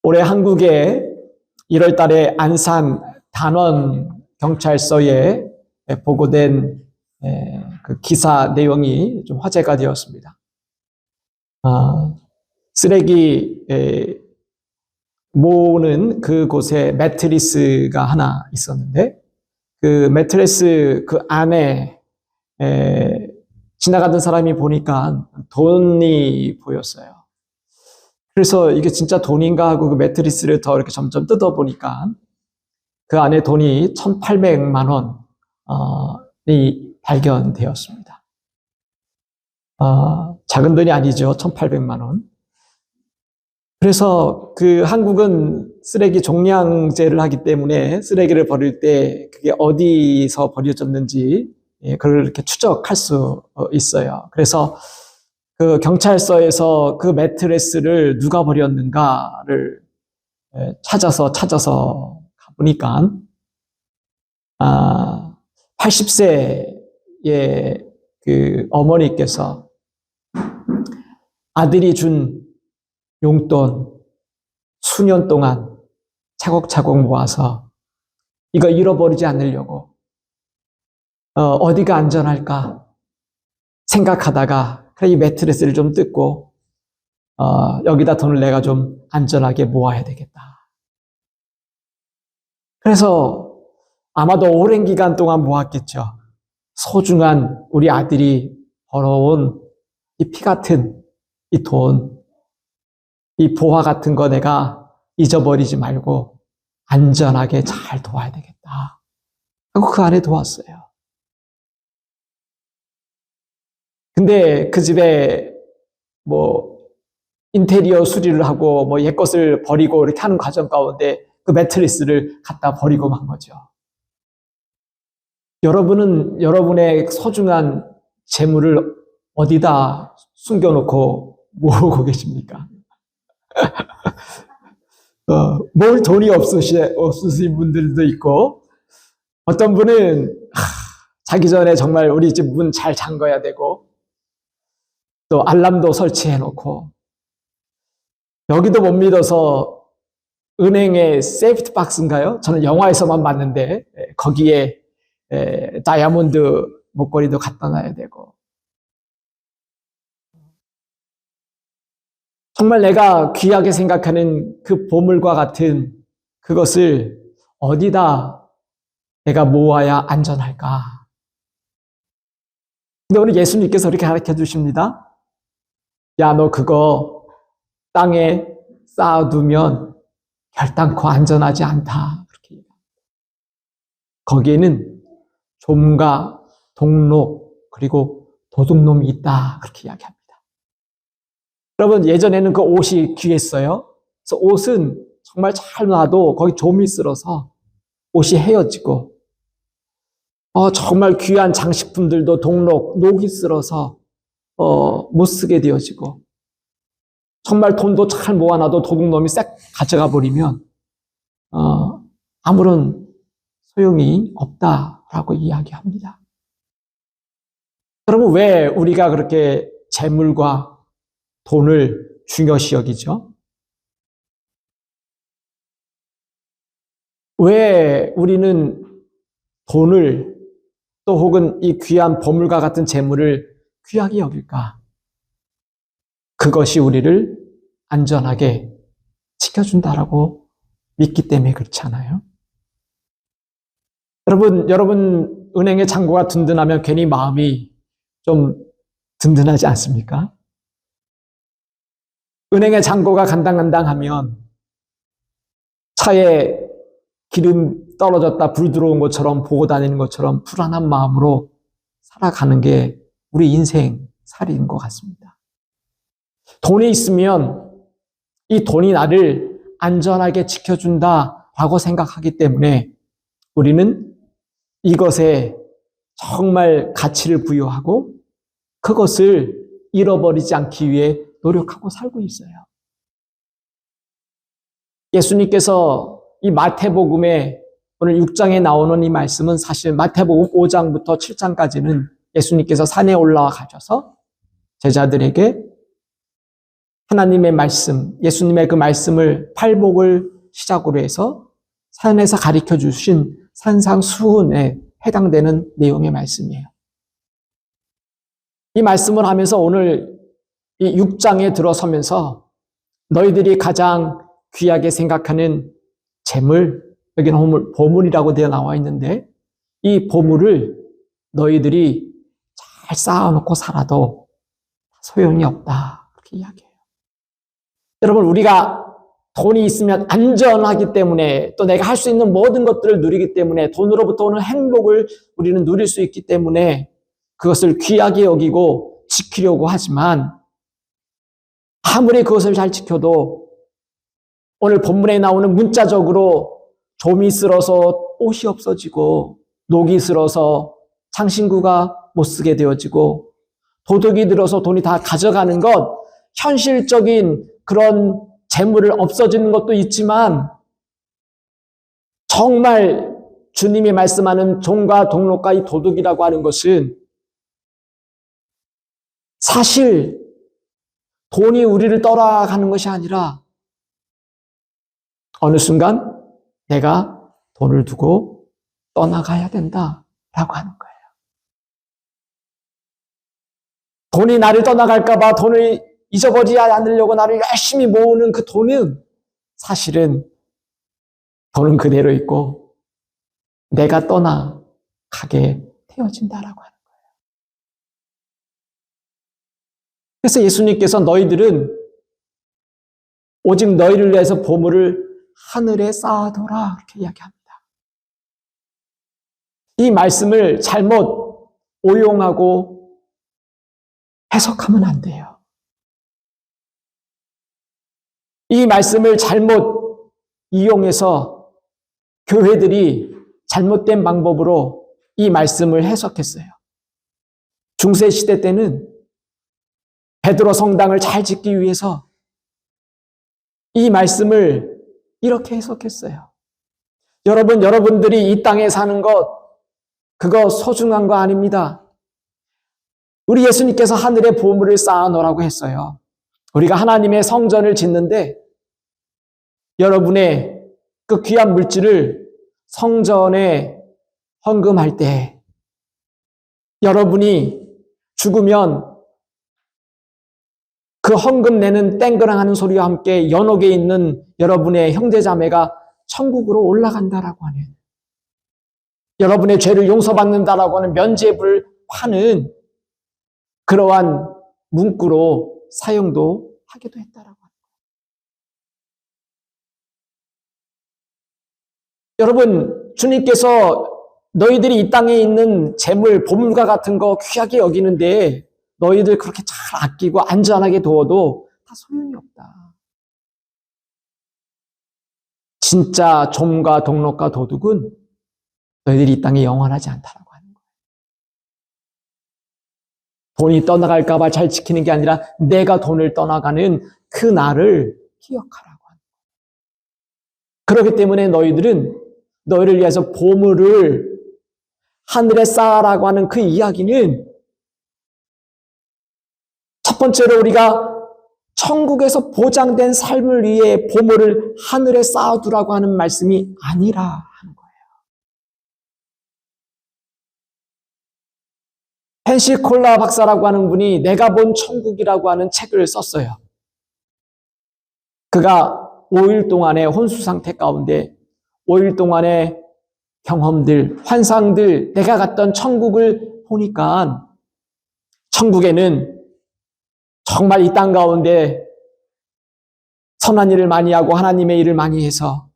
올해 한국에 1월 달에 안산 단원 경찰서에 보고된 그 기사 내용이 좀 화제가 되었습니다. 쓰레기 모으는 그곳에 매트리스가 하나 있었는데 그 매트리스 그 안에 지나가던 사람이 보니까 돈이 보였어요. 그래서 이게 진짜 돈인가 하고 그 매트리스를 더 이렇게 점점 뜯어보니까 그 안에 돈이 1,800만 원이 발견되었습니다. 작은 돈이 아니죠. 1,800만 원. 그래서 그 한국은 쓰레기 종량제를 하기 때문에 쓰레기를 버릴 때 그게 어디서 버려졌는지 그걸 이렇게 추적할 수 있어요. 그래서 그 경찰서에서 그 매트리스를 누가 버렸는가를 찾아서 가보니까 80세의 그 어머니께서 아들이 준 용돈 수년 동안 차곡차곡 모아서 이거 잃어버리지 않으려고 어디가 안전할까 생각하다가 이 매트리스를 좀 뜯고 여기다 돈을 내가 좀 안전하게 모아야 되겠다. 그래서 아마도 오랜 기간 동안 모았겠죠. 소중한 우리 아들이 벌어온 이 피 같은 이 돈, 이 보화 같은 거 내가 잊어버리지 말고 안전하게 잘 도와야 되겠다. 하고 그 안에 도왔어요. 근데 그 집에 뭐 인테리어 수리를 하고 뭐 옛것을 버리고 이렇게 하는 과정 가운데 그 매트리스를 갖다 버리고 만 거죠. 여러분은 여러분의 소중한 재물을 어디다 숨겨놓고 모으고 계십니까? 모을 돈이 없으신 분들도 있고, 어떤 분은 자기 전에 정말 우리 집 문 잘 잠궈야 되고, 또 알람도 설치해 놓고, 여기도 못 믿어서 은행의 세이프티 박스인가요? 저는 영화에서만 봤는데 거기에 다이아몬드 목걸이도 갖다 놔야 되고, 정말 내가 귀하게 생각하는 그 보물과 같은 그것을 어디다 내가 모아야 안전할까? 근데 오늘 예수님께서 이렇게 가르쳐 주십니다. 야, 너 그거 땅에 쌓아두면 결단코 안전하지 않다. 그렇게. 거기에는 좀과 동록 그리고 도둑놈이 있다. 그렇게 이야기합니다. 여러분, 예전에는 그 옷이 귀했어요. 그래서 옷은 정말 잘 놔도 거기 좀이 쓸어서 옷이 헤어지고, 정말 귀한 장식품들도 녹이 쓸어서 못 쓰게 되어지고, 정말 돈도 잘 모아놔도 도둑놈이 싹 가져가 버리면 아무런 소용이 없다라고 이야기합니다. 여러분, 왜 우리가 그렇게 재물과 돈을 중요시 여기죠? 왜 우리는 돈을 또 혹은 이 귀한 보물과 같은 재물을 귀하게 여길까? 그것이 우리를 안전하게 지켜준다라고 믿기 때문에 그렇지 않아요? 여러분 은행의 잔고가 든든하면 괜히 마음이 좀 든든하지 않습니까? 은행의 잔고가 간당간당하면 차에 기름 떨어졌다 불 들어온 것처럼 보고 다니는 것처럼 불안한 마음으로 살아가는 게 우리 인생 살이인 것 같습니다. 돈이 있으면 이 돈이 나를 안전하게 지켜준다라고 생각하기 때문에 우리는 이것에 정말 가치를 부여하고 그것을 잃어버리지 않기 위해 노력하고 살고 있어요. 예수님께서 이 마태복음에 오늘 6장에 나오는 이 말씀은 사실 마태복음 5장부터 7장까지는 예수님께서 산에 올라와 가셔서 제자들에게 하나님의 말씀, 예수님의 그 말씀을 팔복을 시작으로 해서 산에서 가르쳐 주신 산상수훈에 해당되는 내용의 말씀이에요. 이 말씀을 하면서 오늘 이 6장에 들어서면서 너희들이 가장 귀하게 생각하는 재물, 여기는 보물이라고 되어 나와 있는데 이 보물을 너희들이 잘 쌓아놓고 살아도 소용이 없다. 그렇게 이야기해요. 여러분, 우리가 돈이 있으면 안전하기 때문에 또 내가 할 수 있는 모든 것들을 누리기 때문에 돈으로부터 오는 행복을 우리는 누릴 수 있기 때문에 그것을 귀하게 여기고 지키려고 하지만 아무리 그것을 잘 지켜도 오늘 본문에 나오는 문자적으로 좀이 쓸어서 옷이 없어지고 녹이 슬어서 창신구가 못 쓰게 되어지고 도둑이 들어서 돈이 다 가져가는 것, 현실적인 그런 재물을 없어지는 것도 있지만 정말 주님이 말씀하는 종과 동록과 이 도둑이라고 하는 것은 사실 돈이 우리를 떠나가는 것이 아니라 어느 순간 내가 돈을 두고 떠나가야 된다라고 하는 거예요. 돈이 나를 떠나갈까 봐 돈을 잊어버리지 않으려고 나를 열심히 모으는 그 돈은 사실은 돈은 그대로 있고 내가 떠나가게 되어진다라고 하는 거예요. 그래서 예수님께서 너희들은 오직 너희를 위해서 보물을 하늘에 쌓아둬라 이렇게 이야기합니다. 이 말씀을 잘못 오용하고 해석하면 안 돼요. 이 말씀을 잘못 이용해서 교회들이 잘못된 방법으로 이 말씀을 해석했어요. 중세시대 때는 베드로 성당을 잘 짓기 위해서 이 말씀을 이렇게 해석했어요. 여러분들이 이 땅에 사는 것, 그거 소중한 거 아닙니다. 우리 예수님께서 하늘에 보물을 쌓아놓으라고 했어요. 우리가 하나님의 성전을 짓는데 여러분의 그 귀한 물질을 성전에 헌금할 때 여러분이 죽으면 그 헌금 내는 땡그랑하는 소리와 함께 연옥에 있는 여러분의 형제자매가 천국으로 올라간다라고 하는, 여러분의 죄를 용서받는다라고 하는 면죄부를 파는 그러한 문구로 사용도 하기도 했다라고 합니다. 여러분, 주님께서 너희들이 이 땅에 있는 재물, 보물과 같은 거 귀하게 여기는데 너희들 그렇게 잘 아끼고 안전하게 두어도 다 소용이 없다. 진짜 좀과 동록과 도둑은 너희들이 이 땅에 영원하지 않다라고 하는 거예요. 돈이 떠나갈까 봐 잘 지키는 게 아니라 내가 돈을 떠나가는 그 날을 기억하라고 하는 거예요. 그렇기 때문에 너희들은 너희를 위해서 보물을 하늘에 쌓아라고 하는 그 이야기는 첫 번째로 우리가 천국에서 보장된 삶을 위해 보물을 하늘에 쌓아두라고 하는 말씀이 아니라 하는 거예요. 펜시콜라 박사라고 하는 분이 내가 본 천국이라고 하는 책을 썼어요. 그가 5일 동안의 혼수 상태 가운데 5일 동안의 경험들, 환상들, 내가 갔던 천국을 보니까 천국에는 정말 이 땅 가운데 선한 일을 많이 하고 하나님의 일을 많이 해서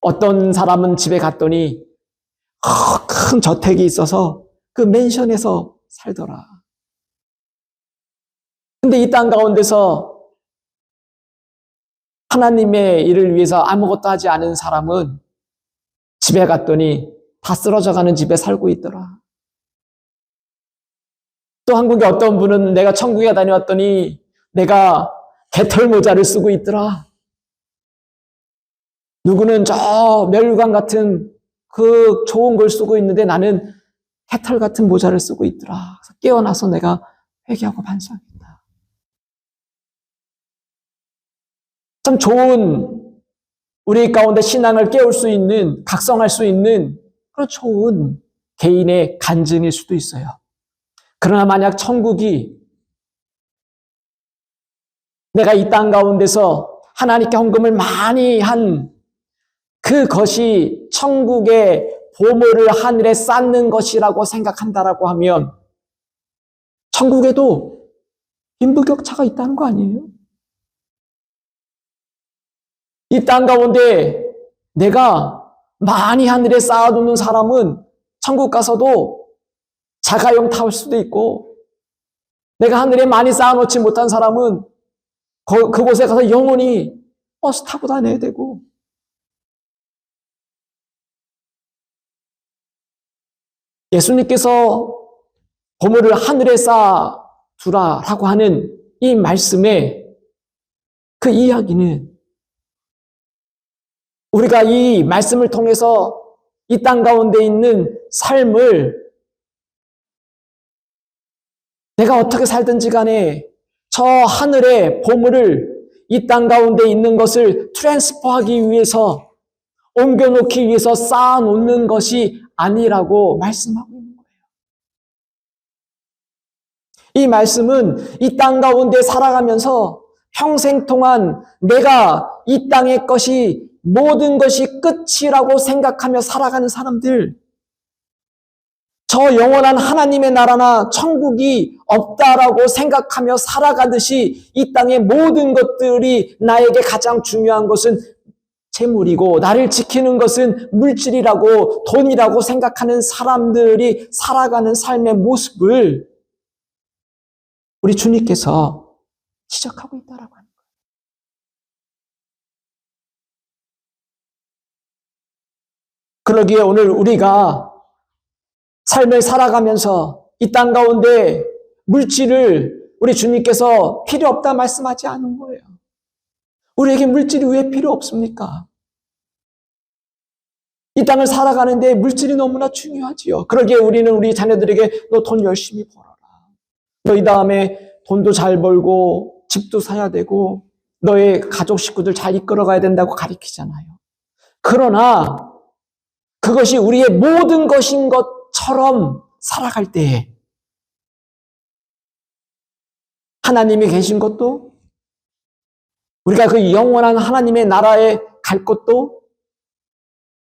어떤 사람은 집에 갔더니 큰 저택이 있어서 그 맨션에서 살더라. 근데 이 땅 가운데서 하나님의 일을 위해서 아무것도 하지 않은 사람은 집에 갔더니 다 쓰러져가는 집에 살고 있더라. 또 한국에 어떤 분은 내가 천국에 다녀왔더니 내가 개털 모자를 쓰고 있더라. 누구는 저 멸관 같은 그 좋은 걸 쓰고 있는데 나는 개털 같은 모자를 쓰고 있더라. 그래서 깨어나서 내가 회개하고 반성했다. 참 좋은 우리 가운데 신앙을 깨울 수 있는, 각성할 수 있는 그런 좋은 개인의 간증일 수도 있어요. 그러나 만약 천국이 내가 이 땅 가운데서 하나님께 헌금을 많이 한 그것이 천국의 보물을 하늘에 쌓는 것이라고 생각한다라고 하면 천국에도 빈부격차가 있다는 거 아니에요? 이 땅 가운데 내가 많이 하늘에 쌓아두는 사람은 천국 가서도 자가용 타올 수도 있고, 내가 하늘에 많이 쌓아놓지 못한 사람은 그곳에 가서 영원히 버스 타고 다녀야 되고, 예수님께서 보물을 하늘에 쌓아두라라고 하는 이 말씀의 그 이야기는 우리가 이 말씀을 통해서 이 땅 가운데 있는 삶을 내가 어떻게 살든지 간에 저 하늘의 보물을 이 땅 가운데 있는 것을 트랜스퍼하기 위해서, 옮겨놓기 위해서 쌓아놓는 것이 아니라고 말씀하고 있는 거예요. 이 말씀은 이 땅 가운데 살아가면서 평생 동안 내가 이 땅의 것이 모든 것이 끝이라고 생각하며 살아가는 사람들, 저 영원한 하나님의 나라나 천국이 없다라고 생각하며 살아가듯이 이 땅의 모든 것들이 나에게 가장 중요한 것은 재물이고 나를 지키는 것은 물질이라고 돈이라고 생각하는 사람들이 살아가는 삶의 모습을 우리 주님께서 지적하고 있다라고 합니다. 그러기에 오늘 우리가 삶을 살아가면서 이 땅 가운데 물질을 우리 주님께서 필요 없다 말씀하지 않은 거예요. 우리에게 물질이 왜 필요 없습니까? 이 땅을 살아가는데 물질이 너무나 중요하지요. 그러기에 우리는 우리 자녀들에게 너 돈 열심히 벌어라. 너 이 다음에 돈도 잘 벌고 집도 사야 되고 너의 가족 식구들 잘 이끌어가야 된다고 가르치잖아요. 그러나 그것이 우리의 모든 것인 것처럼 살아갈 때에 하나님이 계신 것도, 우리가 그 영원한 하나님의 나라에 갈 것도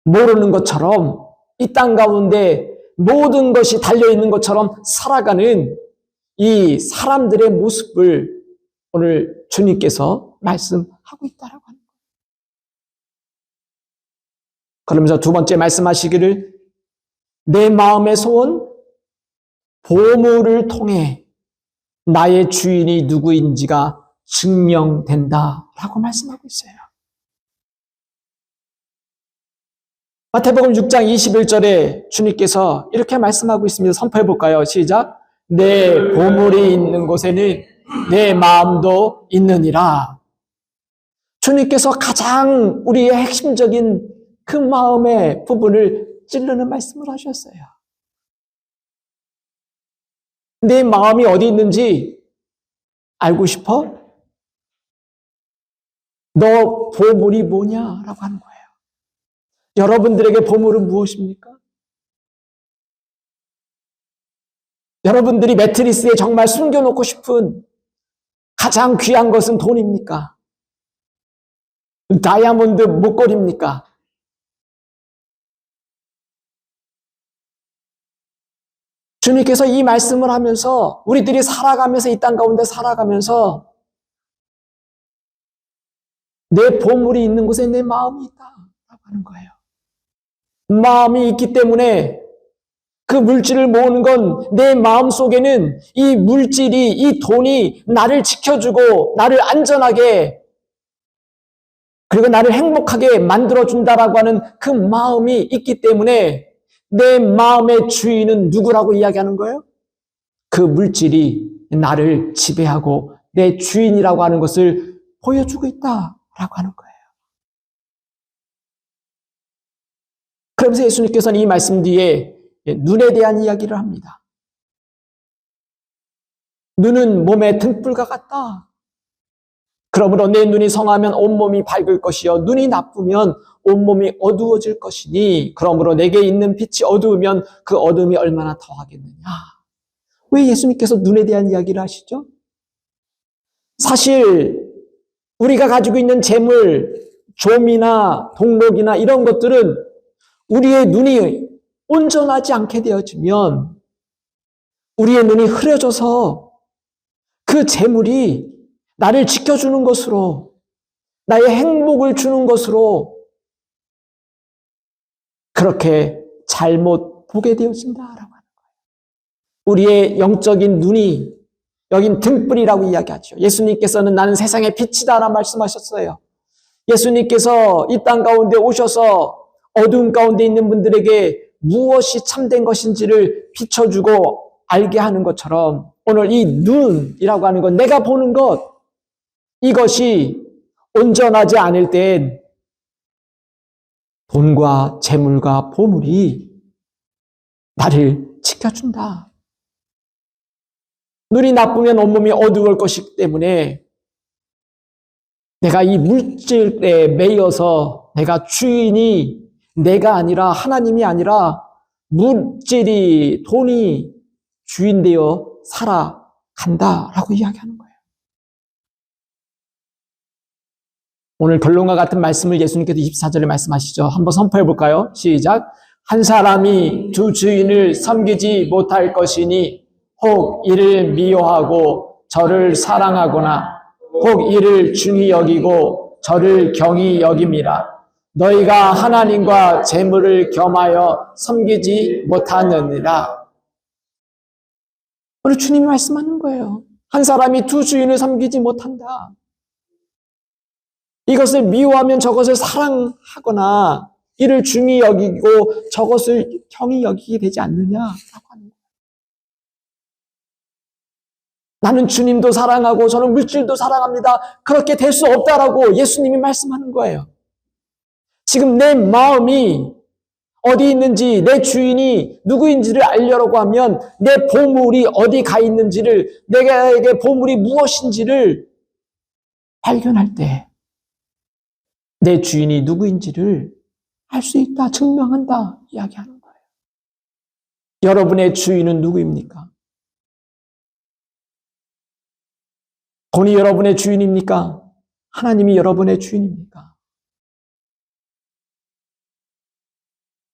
모르는 것처럼 이 땅 가운데 모든 것이 달려있는 것처럼 살아가는 이 사람들의 모습을 오늘 주님께서 말씀하고 있다라고 합니다. 그러면서 두 번째 말씀하시기를 내 마음의 소원, 보물을 통해 나의 주인이 누구인지가 증명된다라고 말씀하고 있어요. 마태복음 6장 21절에 주님께서 이렇게 말씀하고 있습니다. 선포해 볼까요? 시작. 내 보물이 있는 곳에는 내 마음도 있느니라. 주님께서 가장 우리의 핵심적인 그 마음의 부분을 찌르는 말씀을 하셨어요. 내 마음이 어디 있는지 알고 싶어? 너 보물이 뭐냐라고 하는 거예요. 여러분들에게 보물은 무엇입니까? 여러분들이 매트리스에 정말 숨겨놓고 싶은 가장 귀한 것은 돈입니까? 다이아몬드 목걸이입니까? 주님께서 이 말씀을 하면서 우리들이 살아가면서 이 땅 가운데 살아가면서 내 보물이 있는 곳에 내 마음이 있다라고 하는 거예요. 마음이 있기 때문에 그 물질을 모으는 건 내 마음 속에는 이 물질이, 이 돈이 나를 지켜주고 나를 안전하게 그리고 나를 행복하게 만들어준다라고 하는 그 마음이 있기 때문에 내 마음의 주인은 누구라고 이야기하는 거예요? 그 물질이 나를 지배하고 내 주인이라고 하는 것을 보여주고 있다라고 하는 거예요. 그러면서 예수님께서는 이 말씀 뒤에 눈에 대한 이야기를 합니다. 눈은 몸의 등불과 같다. 그러므로 내 눈이 성하면 온몸이 밝을 것이요 눈이 나쁘면 온몸이 어두워질 것이니 그러므로 내게 있는 빛이 어두우면 그 어둠이 얼마나 더하겠느냐. 왜 예수님께서 눈에 대한 이야기를 하시죠? 사실 우리가 가지고 있는 재물, 좀이나 동록이나 이런 것들은 우리의 눈이 온전하지 않게 되어지면 우리의 눈이 흐려져서 그 재물이 나를 지켜주는 것으로, 나의 행복을 주는 것으로 그렇게 잘못 보게 되어진다라고 하는 거예요. 우리의 영적인 눈이 여긴 등불이라고 이야기하죠. 예수님께서는 나는 세상의 빛이다라고 말씀하셨어요. 예수님께서 이 땅 가운데 오셔서 어두운 가운데 있는 분들에게 무엇이 참된 것인지를 비춰주고 알게 하는 것처럼 오늘 이 눈이라고 하는 것, 내가 보는 것, 이것이 온전하지 않을 땐 돈과 재물과 보물이 나를 지켜준다. 눈이 나쁘면 온몸이 어두울 것이기 때문에 내가 이 물질에 매여서 내가 주인이 내가 아니라 하나님이 아니라 물질이 돈이 주인 되어 살아간다라고 이야기하는 거예요. 오늘 결론과 같은 말씀을 예수님께서 24절에 말씀하시죠. 한번 선포해 볼까요? 시작. 한 사람이 두 주인을 섬기지 못할 것이니 혹 이를 미워하고 저를 사랑하거나 혹 이를 중히 여기고 저를 경히 여김이라. 너희가 하나님과 재물을 겸하여 섬기지 못하느니라. 오늘 주님이 말씀하는 거예요. 한 사람이 두 주인을 섬기지 못한다. 이것을 미워하면 저것을 사랑하거나 이를 중히 여기고 저것을 경히 여기게 되지 않느냐라고 하는 거예요. 나는 주님도 사랑하고 저는 물질도 사랑합니다. 그렇게 될 수 없다라고 예수님이 말씀하는 거예요. 지금 내 마음이 어디 있는지, 내 주인이 누구인지를 알려고 하면 내 보물이 어디 가 있는지를, 내게 보물이 무엇인지를 발견할 때 내 주인이 누구인지를 알 수 있다, 증명한다 이야기하는 거예요. 여러분의 주인은 누구입니까? 돈이 여러분의 주인입니까? 하나님이 여러분의 주인입니까?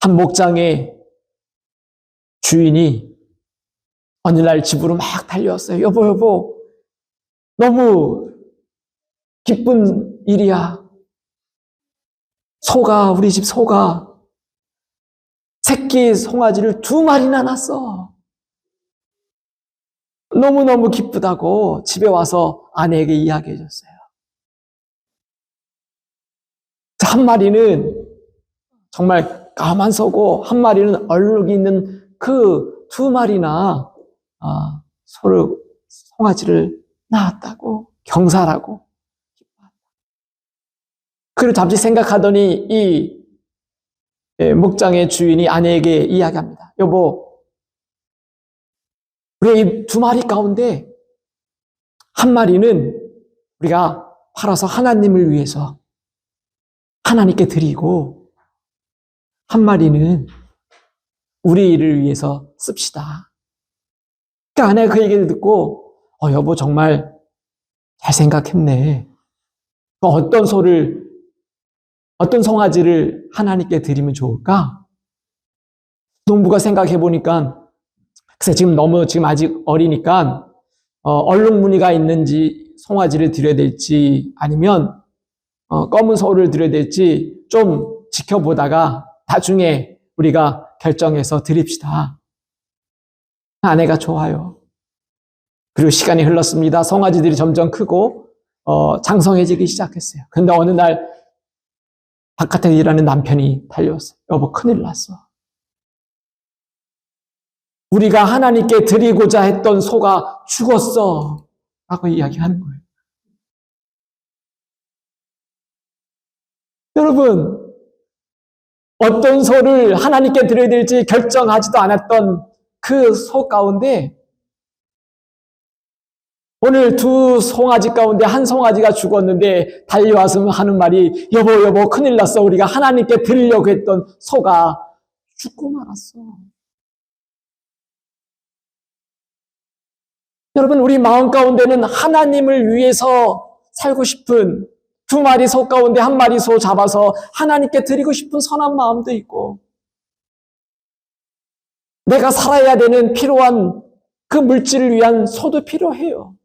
한 목장의 주인이 어느 날 집으로 막 달려왔어요. 여보, 너무 기쁜 일이야. 우리 집 소가 새끼 송아지를 2마리나 낳았어. 너무너무 기쁘다고 집에 와서 아내에게 이야기해 줬어요. 한 마리는 정말 까만 소고 한 마리는 얼룩이 있는 그 2마리나 송아지를 낳았다고 경사라고. 그리고 잠시 생각하더니 이 목장의 주인이 아내에게 이야기합니다. 여보, 우리 이 2마리 가운데 한 마리는 우리가 팔아서 하나님을 위해서 하나님께 드리고 한 마리는 우리 일을 위해서 씁시다. 그러니까 아내가 그 얘기를 듣고 여보 정말 잘 생각했네. 어떤 송아지를 하나님께 드리면 좋을까? 농부가 생각해 보니까 글쎄 지금 아직 어리니까 얼룩무늬가 있는지 송아지를 드려야 될지 아니면 검은 소를 드려야 될지 좀 지켜보다가 나중에 우리가 결정해서 드립시다. 아내가 좋아요. 그리고 시간이 흘렀습니다. 송아지들이 점점 크고 장성해지기 시작했어요. 그런데 어느 날 바깥에 일하는 남편이 달려왔어요. 여보, 큰일 났어. 우리가 하나님께 드리고자 했던 소가 죽었어. 라고 이야기하는 거예요. 여러분, 어떤 소를 하나님께 드려야 될지 결정하지도 않았던 그 소 가운데 오늘 두 송아지 가운데 한 송아지가 죽었는데 달려와서 하는 말이 여보 큰일 났어. 우리가 하나님께 드리려고 했던 소가 죽고 말았어. 여러분 우리 마음 가운데는 하나님을 위해서 살고 싶은 두 마리 소 가운데 한 마리 소 잡아서 하나님께 드리고 싶은 선한 마음도 있고 내가 살아야 되는 필요한 그 물질을 위한 소도 필요해요.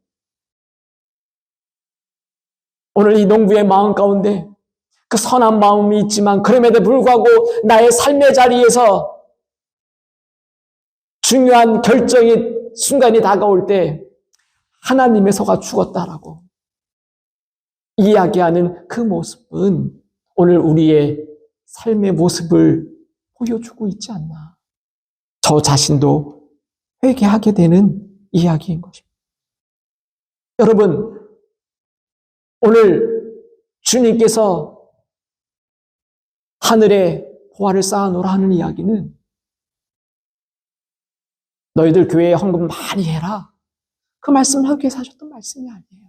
오늘 이 농부의 마음 가운데 그 선한 마음이 있지만 그럼에도 불구하고 나의 삶의 자리에서 중요한 결정의 순간이 다가올 때 하나님의 소가 죽었다라고 이야기하는 그 모습은 오늘 우리의 삶의 모습을 보여주고 있지 않나. 저 자신도 회개하게 되는 이야기인 것입니다. 여러분, 오늘 주님께서 하늘에 보화를 쌓아놓으라 하는 이야기는 너희들 교회에 헌금 많이 해라. 그 말씀을 하기 위해서 하셨던 말씀이 아니에요.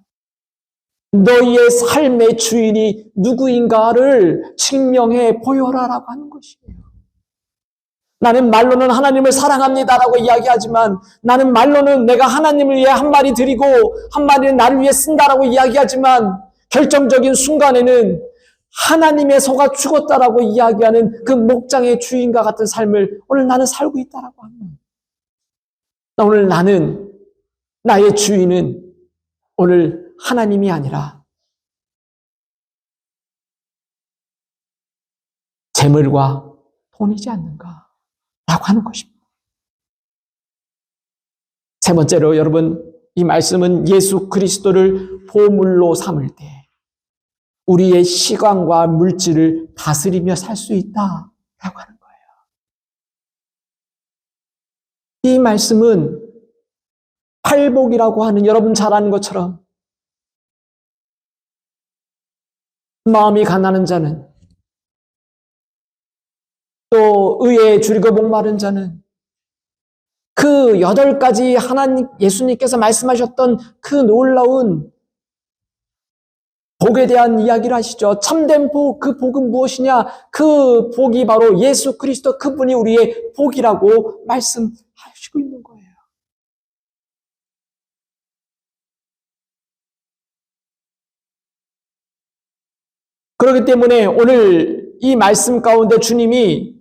너희의 삶의 주인이 누구인가를 증명해 보여라라고 하는 것이에요. 나는 말로는 하나님을 사랑합니다라고 이야기하지만 나는 말로는 내가 하나님을 위해 한 마리 드리고 한 마리는 나를 위해 쓴다라고 이야기하지만 결정적인 순간에는 하나님의 소가 죽었다라고 이야기하는 그 목장의 주인과 같은 삶을 오늘 나는 살고 있다라고 합니다. 오늘 나는 나의 주인은 오늘 하나님이 아니라 재물과 돈이지 않는가 라고 하는 것입니다. 세 번째로 여러분 이 말씀은 예수 그리스도를 보물로 삼을 때 우리의 시간과 물질을 다스리며 살 수 있다라고 하는 거예요. 이 말씀은 팔복이라고 하는 여러분 잘 아는 것처럼 마음이 가난한 자는 또 의에 줄이고 목마른 자는 그 8가지 하나님 예수님께서 말씀하셨던 그 놀라운 복에 대한 이야기를 하시죠. 참된 복, 그 복은 무엇이냐? 그 복이 바로 예수 그리스도 그분이 우리의 복이라고 말씀하시고 있는 거예요. 그렇기 때문에 오늘 이 말씀 가운데 주님이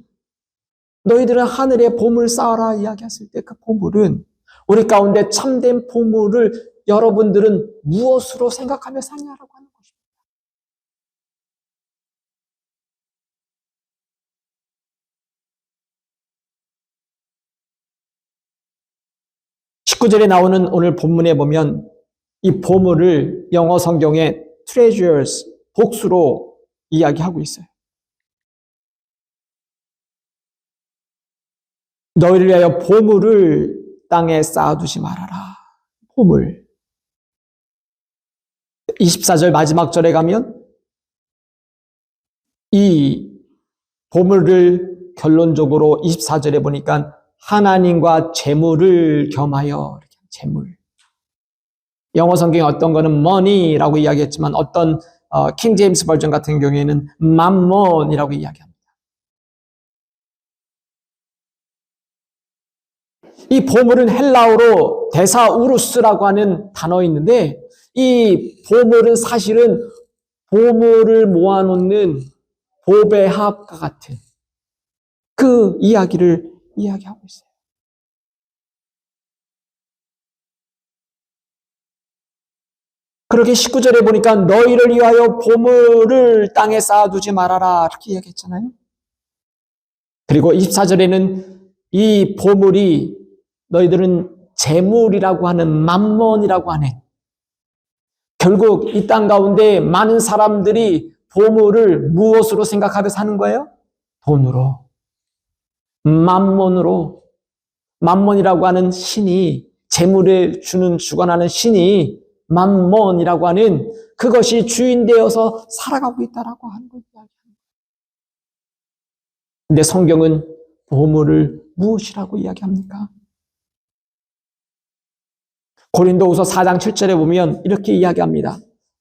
너희들은 하늘에 보물 쌓아라 이야기했을 때 그 보물은 우리 가운데 참된 보물을 여러분들은 무엇으로 생각하며 사냐라고 하는 것입니다. 19절에 나오는 오늘 본문에 보면 이 보물을 영어 성경에 treasures, 복수로 이야기하고 있어요. 너희를 위하여 보물을 땅에 쌓아두지 말아라. 보물. 24절 마지막 절에 가면 이 보물을 결론적으로 24절에 보니까 하나님과 재물을 겸하여 재물. 영어 성경에 어떤 거는 money라고 이야기했지만 어떤 킹 제임스 버전 같은 경우에는 mammon이라고 이야기합니다. 이 보물은 헬라어로 데사우루스라고 하는 단어 있는데 이 보물은 사실은 보물을 모아놓는 보배합과 같은 그 이야기를 이야기하고 있어요. 그렇게 19절에 보니까 너희를 위하여 보물을 땅에 쌓아두지 말아라 이렇게 이야기했잖아요. 그리고 24절에는 이 보물이 너희들은 재물이라고 하는 맘몬이라고 하는 결국 이 땅 가운데 많은 사람들이 보물을 무엇으로 생각하며 사는 거예요? 돈으로. 맘몬으로. 맘몬이라고 하는 신이 재물을 주관하는 신이 맘몬이라고 하는 그것이 주인 되어서 살아가고 있다라고 하는 거예요. 근데 성경은 보물을 무엇이라고 이야기합니까? 고린도후서 4장 7절에 보면 이렇게 이야기합니다.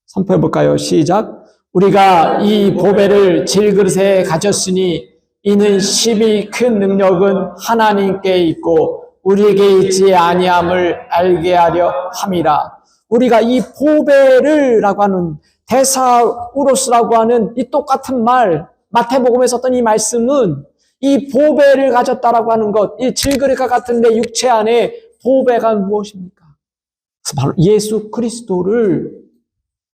선포해 볼까요? 시작. 우리가 이 보배를 질그릇에 가졌으니 이는 심히 큰 능력은 하나님께 있고 우리에게 있지 아니함을 알게 하려 함이라. 우리가 이 보배를 라고 하는 데사우로스라고 하는 이 똑같은 말, 마태복음에 썼던 이 말씀은 이 보배를 가졌다라고 하는 것, 이 질그릇과 같은 내 육체 안에 보배가 무엇입니까? 바로 예수 그리스도를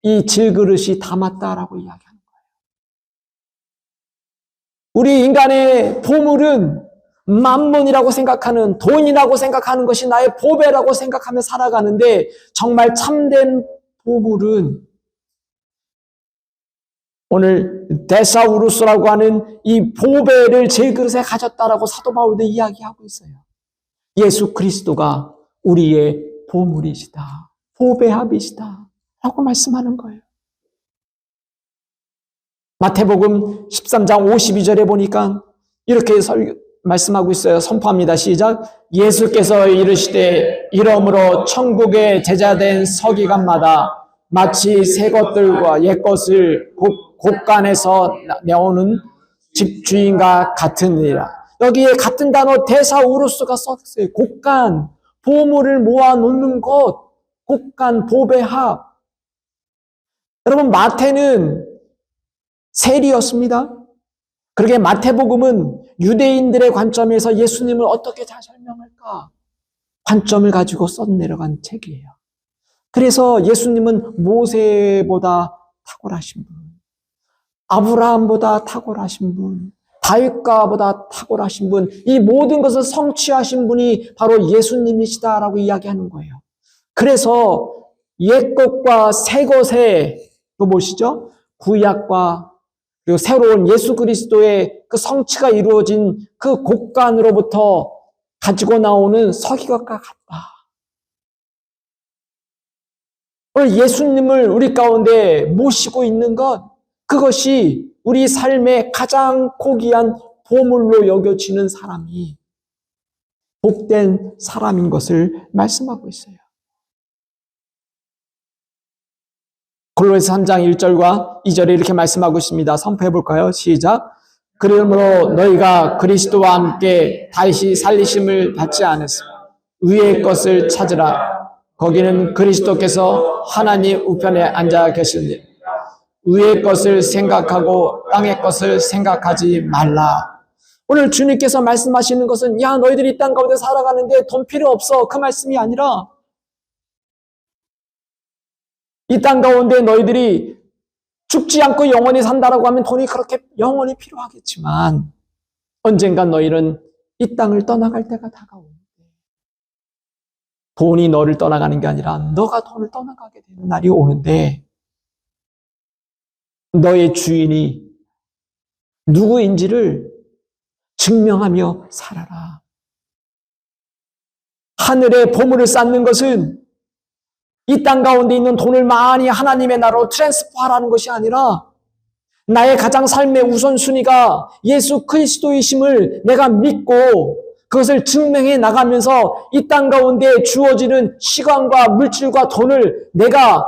이 질그릇이 담았다라고 이야기하는 거예요. 우리 인간의 보물은 만문이라고 생각하는, 돈이라고 생각하는 것이 나의 보배라고 생각하며 살아가는데 정말 참된 보물은 오늘 데사우루스라고 하는 이 보배를 질그릇에 가졌다라고 사도 바울도 이야기하고 있어요. 예수 그리스도가 우리의 보물이시다. 보배합이시다. 라고 말씀하는 거예요. 마태복음 13장 52절에 보니까 이렇게 말씀하고 있어요. 선포합니다. 시작. 예수께서 이르시되 이러므로 천국의 제자된 서기관마다 마치 새 것들과 옛 것을 곳간에서 내오는 집주인과 같으니라. 여기에 같은 단어 데사우루스가 썼어요. 곳간, 보물을 모아놓는 것, 곳간, 보배합. 여러분, 마태는 세리였습니다. 그러게 마태복음은 유대인들의 관점에서 예수님을 어떻게 잘 설명할까? 관점을 가지고 써내려간 책이에요. 그래서 예수님은 모세보다 탁월하신 분, 아브라함보다 탁월하신 분, 다윗과보다 탁월하신 분, 이 모든 것을 성취하신 분이 바로 예수님이시다라고 이야기하는 거예요. 그래서 옛것과 새것의 그 무엇이죠? 구약과 그리고 새로운 예수 그리스도의 그 성취가 이루어진 그 곳간으로부터 가지고 나오는 서기관과 같다. 오늘 예수님을 우리 가운데 모시고 있는 것, 그것이 우리 삶의 가장 고귀한 보물로 여겨지는 사람이 복된 사람인 것을 말씀하고 있어요. 골로새서 3장 1절과 2절에 이렇게 말씀하고 있습니다. 선포해 볼까요? 시작. 그러므로 너희가 그리스도와 함께 다시 살리심을 받지 않았으며 위의 것을 찾으라. 거기는 그리스도께서 하나님 우편에 앉아 계시니 위의 것을 생각하고 땅의 것을 생각하지 말라. 오늘 주님께서 말씀하시는 것은 야 너희들이 이 땅 가운데 살아가는데 돈 필요 없어. 그 말씀이 아니라 이 땅 가운데 너희들이 죽지 않고 영원히 산다라고 하면 돈이 그렇게 영원히 필요하겠지만 언젠간 너희는 이 땅을 떠나갈 때가 다가오는데 돈이 너를 떠나가는 게 아니라 너가 돈을 떠나가게 되는 날이 오는데 너의 주인이 누구인지를 증명하며 살아라. 하늘에 보물을 쌓는 것은 이 땅 가운데 있는 돈을 많이 하나님의 나라로 트랜스퍼하라는 것이 아니라 나의 가장 삶의 우선순위가 예수 그리스도이심을 내가 믿고 그것을 증명해 나가면서 이 땅 가운데 주어지는 시간과 물질과 돈을 내가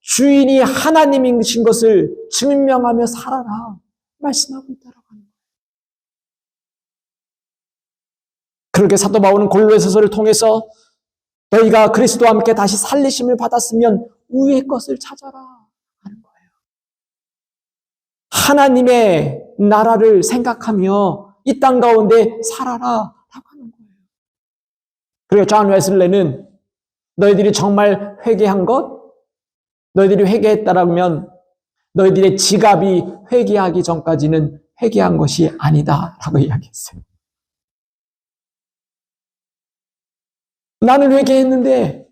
주인이 하나님이신 것을 증명하며 살아라 말씀하고 있다라고 하는 거예요. 그렇게 사도 바울은 골로새서를 통해서 너희가 그리스도와 함께 다시 살리심을 받았으면 위의 것을 찾아라 하는 거예요. 하나님의 나라를 생각하며 이 땅 가운데 살아라 라고 하는 거예요. 그리고 존 웨슬레는 너희들이 정말 회개한 것, 너희들이 회개했다라면 너희들의 지갑이 회개하기 전까지는 회개한 것이 아니다 라고 이야기했어요. 나는 회개했는데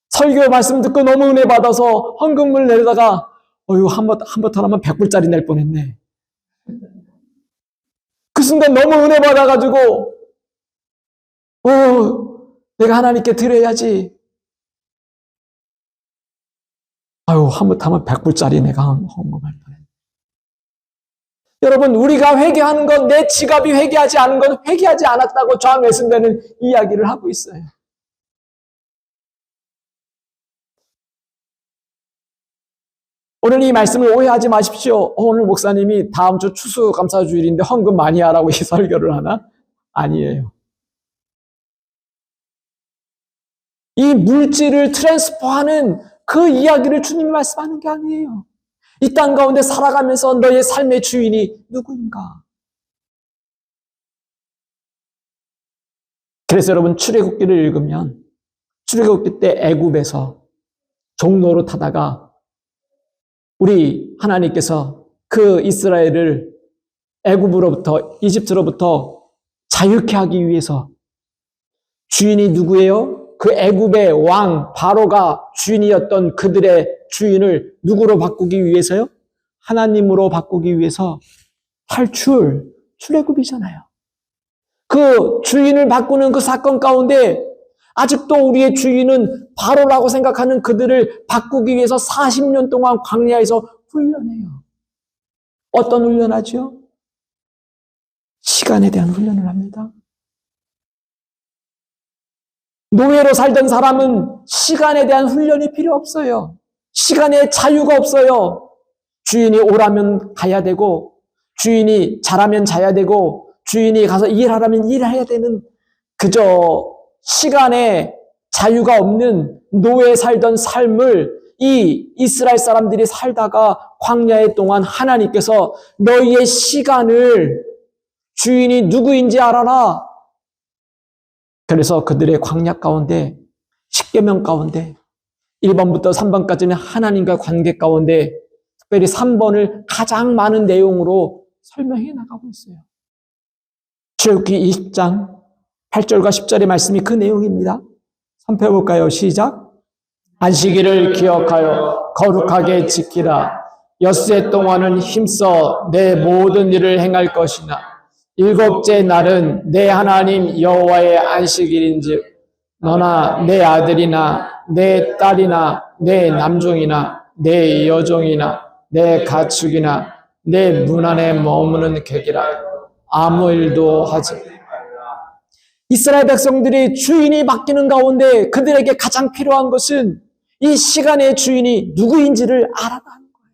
설교 말씀 듣고 너무 은혜 받아서 헌금을 내다가 한번 하면 100불짜리 낼 뻔했네. 그 순간 너무 은혜 받아가지고 내가 하나님께 드려야지. 한번 하면 100불짜리 내가 헌금할 뻔했네. 여러분, 우리가 회개하는 건 내 지갑이 회개하지 않은 건 회개하지 않았다고 존 웨슬레는 이야기를 하고 있어요. 오늘 이 말씀을 오해하지 마십시오. 오늘 목사님이 다음 주 추수감사주일인데 헌금 많이 하라고 이 설교를 하나? 아니에요. 이 물질을 트랜스퍼하는 그 이야기를 주님이 말씀하는 게 아니에요. 이 땅 가운데 살아가면서 너의 삶의 주인이 누구인가? 그래서 여러분 출애굽기를 읽으면 출애굽기 때 애굽에서 종로로 타다가 우리 하나님께서 그 이스라엘을 애굽으로부터 이집트로부터 자유케 하기 위해서 주인이 누구예요? 그 애굽의 왕 바로가 주인이었던 그들의 주인을 누구로 바꾸기 위해서요? 하나님으로 바꾸기 위해서 출애굽이잖아요. 그 주인을 바꾸는 그 사건 가운데 아직도 우리의 주인은 바로라고 생각하는 그들을 바꾸기 위해서 40년 동안 광야에서 훈련해요. 어떤 훈련하죠? 시간에 대한 훈련을 합니다. 노예로 살던 사람은 시간에 대한 훈련이 필요 없어요. 시간에 자유가 없어요. 주인이 오라면 가야 되고, 주인이 자라면 자야 되고, 주인이 가서 일하라면 일해야 되는 그저 시간에 자유가 없는 노예 살던 삶을 이 이스라엘 사람들이 살다가 광야의 동안 하나님께서 너희의 시간을 주인이 누구인지 알아라. 그래서 그들의 광야 가운데 10계명 가운데 1번부터 3번까지는 하나님과 관계 가운데 특별히 3번을 가장 많은 내용으로 설명해 나가고 있어요. 출애굽기 20장 8절과 10절의 말씀이 그 내용입니다. 선펴볼까요? 시작. 안식일을 기억하여 거룩하게 지키라. 엿새 동안은 힘써 내 모든 일을 행할 것이나 일곱째 날은 내 하나님 여호와의 안식일인즉 너나 내 아들이나 내 딸이나 내 남종이나 내 여종이나 내 가축이나 내 문 안에 머무는 객이라 아무 일도 하지. 이스라엘 백성들이 주인이 바뀌는 가운데 그들에게 가장 필요한 것은 이 시간의 주인이 누구인지를 알아가는 거예요.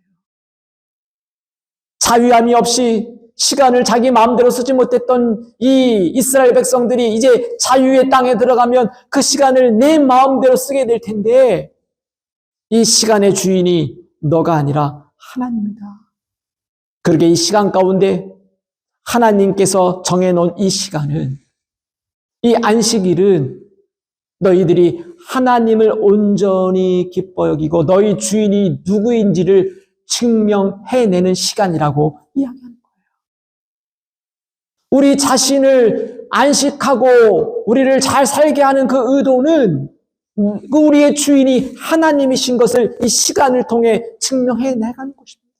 자유함이 없이 시간을 자기 마음대로 쓰지 못했던 이 이스라엘 백성들이 이제 자유의 땅에 들어가면 그 시간을 내 마음대로 쓰게 될 텐데 이 시간의 주인이 너가 아니라 하나님이다. 그러게 이 시간 가운데 하나님께서 정해놓은 이 시간은 이 안식일은 너희들이 하나님을 온전히 기뻐 여기고 너희 주인이 누구인지를 증명해내는 시간이라고 이야기합니다. 우리 자신을 안식하고 우리를 잘 살게 하는 그 의도는 우리의 주인이 하나님이신 것을 이 시간을 통해 증명해 나가는 것입니다.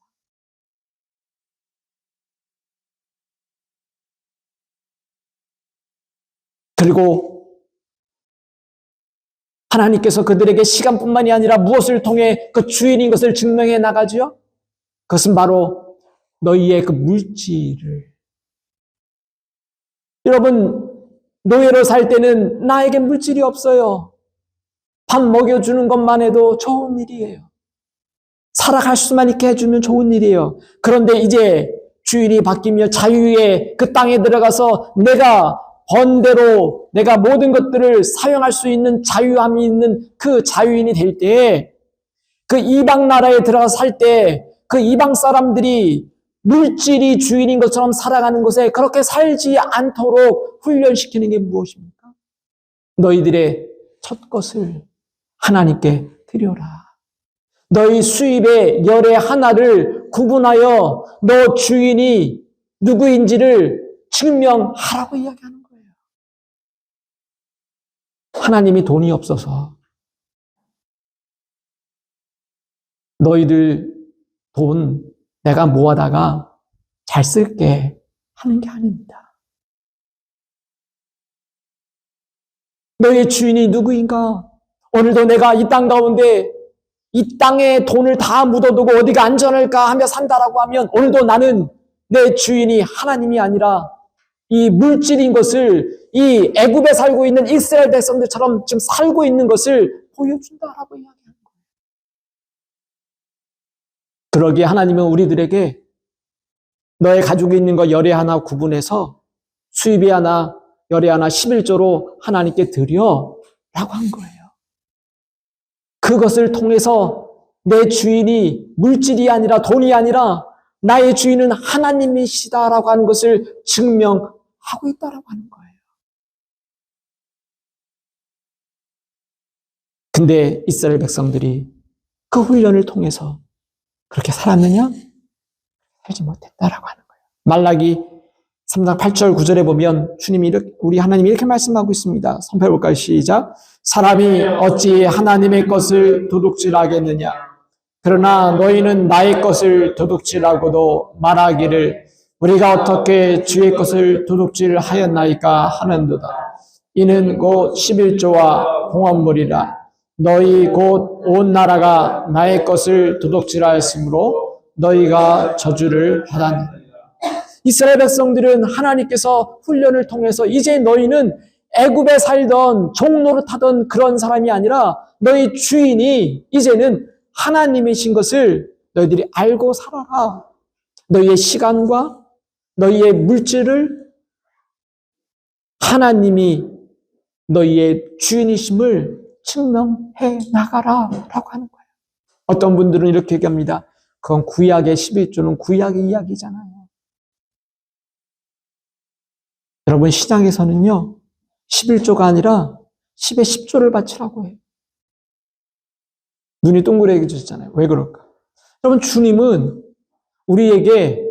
그리고 하나님께서 그들에게 시간뿐만이 아니라 무엇을 통해 그 주인인 것을 증명해 나가지요? 그것은 바로 너희의 그 물질을. 여러분, 노예로 살 때는 나에게 물질이 없어요. 밥 먹여주는 것만 해도 좋은 일이에요. 살아갈 수만 있게 해주면 좋은 일이에요. 그런데 이제 주인이 바뀌며 자유의 그 땅에 들어가서 내가 번 대로 내가 모든 것들을 사용할 수 있는 자유함이 있는 그 자유인이 될 때, 그 이방 나라에 들어가서 살 때 그 이방 사람들이 물질이 주인인 것처럼 살아가는 곳에 그렇게 살지 않도록 훈련시키는 게 무엇입니까? 너희들의 첫 것을 하나님께 드려라. 너희 수입의 열의 하나를 구분하여 너 주인이 누구인지를 증명하라고 이야기하는 거예요. 하나님이 돈이 없어서 너희들 돈 내가 모아다가 잘 쓸게 하는 게 아닙니다. 너희 주인이 누구인가? 오늘도 내가 이 땅 가운데 이 땅에 돈을 다 묻어두고 어디가 안전할까 하며 산다라고 하면 오늘도 나는 내 주인이 하나님이 아니라 이 물질인 것을 이 애굽에 살고 있는 이스라엘 백성들처럼 지금 살고 있는 것을 보여준다라고 이야기합니다. 그러기에 하나님은 우리들에게 너의 가지고 있는 거 열에 하나 구분해서 수입이 하나, 열에 하나 11조로 하나님께 드려 라고 한 거예요. 그것을 통해서 내 주인이 물질이 아니라 돈이 아니라 나의 주인은 하나님이시다라고 하는 것을 증명하고 있다라고 하는 거예요. 근데 이스라엘 백성들이 그 훈련을 통해서 그렇게 살았느냐? 살지 못했다라고 하는 거예요. 말라기 3장 8절 9절에 보면 주님이 우리 하나님이 이렇게 말씀하고 있습니다. 선포해볼까요? 시작. 사람이 어찌 하나님의 것을 도둑질하겠느냐? 그러나 너희는 나의 것을 도둑질하고도 말하기를 우리가 어떻게 주의 것을 도둑질하였나이까 하는도다. 이는 곧 11조와 공헌물이라. 너희 곧 온 나라가 나의 것을 도둑질하였으므로 너희가 저주를 받았느니라. 이스라엘 백성들은 하나님께서 훈련을 통해서 이제 너희는 애굽에 살던 종노릇하던 그런 사람이 아니라 너희 주인이 이제는 하나님이신 것을 너희들이 알고 살아라. 너희의 시간과 너희의 물질을 하나님이 너희의 주인이심을 증명해 나가라 라고 하는 거예요. 어떤 분들은 이렇게 얘기합니다. 그건 구약의 11조는 구약의 이야기잖아요. 여러분 신앙에서는요 11조가 아니라 10의 10조를 바치라고 해요. 눈이 동그래져졌잖아요. 왜 그럴까? 여러분 주님은 우리에게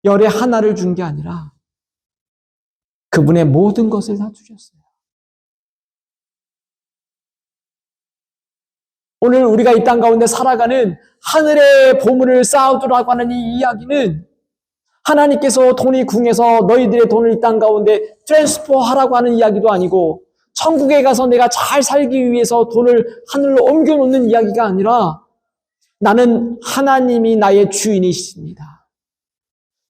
열의 하나를 준 게 아니라 그분의 모든 것을 다 주셨어요. 오늘 우리가 이 땅 가운데 살아가는 하늘의 보물을 쌓아두라고 하는 이 이야기는 하나님께서 돈이 궁해서 너희들의 돈을 이 땅 가운데 트랜스퍼하라고 하는 이야기도 아니고 천국에 가서 내가 잘 살기 위해서 돈을 하늘로 옮겨놓는 이야기가 아니라 나는 하나님이 나의 주인이십니다.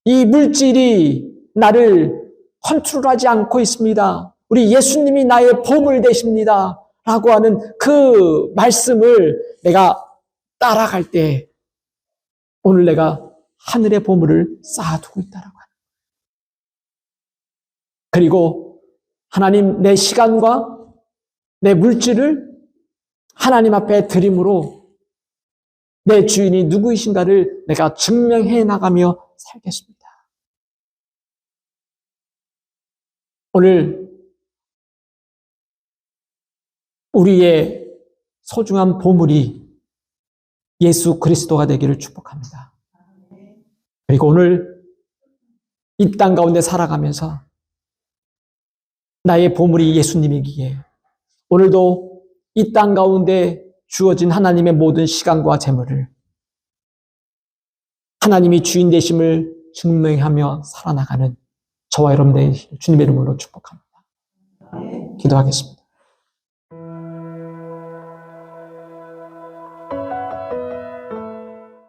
이 물질이 나를 컨트롤하지 않고 있습니다. 우리 예수님이 나의 보물 되십니다. 라고 하는 그 말씀을 내가 따라갈 때 오늘 내가 하늘의 보물을 쌓아두고 있다라고 하는 거예요. 그리고 하나님 내 시간과 내 물질을 하나님 앞에 드림으로 내 주인이 누구이신가를 내가 증명해 나가며 살겠습니다. 오늘 우리의 소중한 보물이 예수 그리스도가 되기를 축복합니다. 그리고 오늘 이 땅 가운데 살아가면서 나의 보물이 예수님이기에 오늘도 이 땅 가운데 주어진 하나님의 모든 시간과 재물을 하나님이 주인 되심을 증명하며 살아나가는 저와 여러분 되시길 주님의 이름으로 축복합니다. 기도하겠습니다.